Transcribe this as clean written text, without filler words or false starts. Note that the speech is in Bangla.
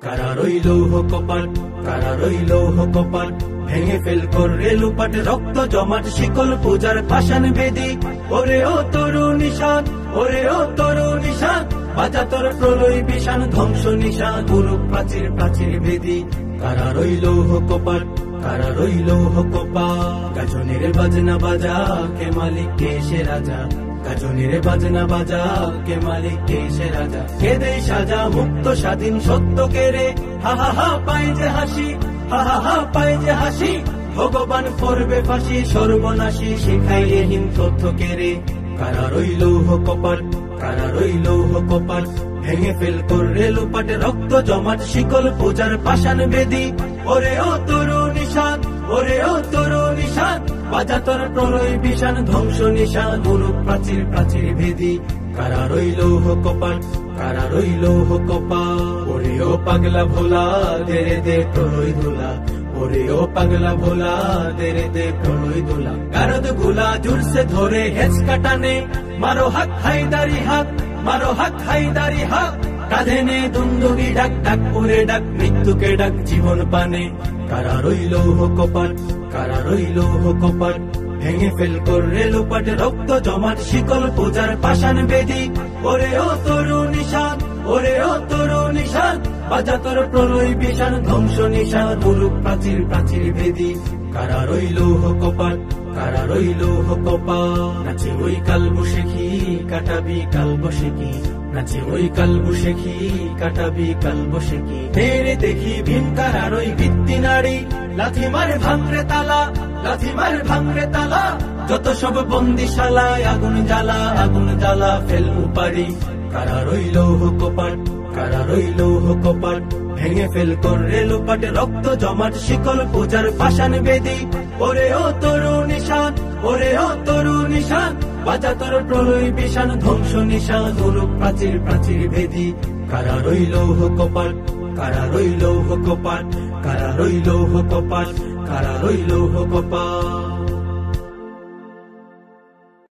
কারা রইল কপাট, কারা রইল কপাট, ভেঙে ফেল করে লুপাট, রক্ত জমাট শিকল পূজার পাষাণ বেদি। ওরে ও তরু নিশান, ওরে ও তরু নিশান, বাজা তোর প্রলয় বিষাণ, ধ্বংস নিশান, গুরু প্রাচীর প্রাচীর বেদি। কারা রইল কপাট, কারা রইল কপাট, গাজনের বাজনা বাজা, কে মালিক কে সে রাজা। গাজনের বাজনা বাজা, কে মালিক কে সে রাজা। কে দেয় সাজা মুক্ত স্বাধীন সত্য কেড়ে, হা হা হা পায় যে হাসি, হা হা হা পায় যে হাসি। ভগবান করবে ফাঁসি, সর্বনাশী শিখাইয়ে হিন তথ্য কেড়ে। কারা রইল কপাট, কারা রইল কপাট, ভেঙে ফেল করে লুপাট, রক্ত জমাট শিকল পূজার পাষাণ বেদি। ওরে ও তরু নিশান, ওরে ও তরু নিশান, বাজা তোর প্রলয় বিষাণ, ধ্বংস নিশান, গুরু প্রাচীর প্রাচীর ভেদি। কারা রইল কপাট, কারা রইল কপাট, ওরে ও পাগলা ভোলা, দেরে দে প্রলয় ধুলা। ওরে ও পাগলা ভোলা, দেরে দে প্রলয় ধুলা। গারদ গুলা জুরসে ধরে হেঁচ কাটানে, মারো হাক হায়দারি হাক, মারো হাক হায়দারি হাক। কাঁধে নে দুন্দুবি ডাক, ডাক ওরে ডাক, মৃত্যুকে ডাক জীবন পানে। কারা রইল কপাট, কারা রইল কপাট, ভেঙে ফেল করে লুপাট, রক্ত জমাট শিকল পূজার পাষাণ বেদি। ওরে ও তরু নিশান, ওরে ও তরু নিশান, বাজা তোর প্রলয় বিষাণ, ধ্বংস নিশান, গুরু প্রাচীর প্রাচীর ভেদি। কারা রইল কপাট, কারা রইল কপাট, নাচে ওই কাল বসেখি, কাটাবি কাল বসেখি। নাচে ওই কাল বসেখি, কাটাবি কাল বসেখি। ফেরে দেখি ভীম কারার ওই ভিত্তি নারী, লাথি মার ভাঙরে তালা, লাথি মার ভাঙরে তালা। যত সব বন্দিশালায় আগুন জ্বালা, আগুন জ্বালা ফেল উপারি। কারা রইল কপাট, কারা রইল কপাট, ভেঙে ফেল করে লুপাট, রক্ত জমাট শিকল পূজার পাষাণ বেদি। ওরে ও তরু নিশান, ওরে ও তরু নিশান, বাজা তোর প্রলয় বিষাণ, ধ্বংস নিশান, গুরু প্রাচীর প্রাচীর ভেদি। কারা রইল কপাট, কারা রইল কপাট, কারা রইল কপাট, কারা রইল কপাট।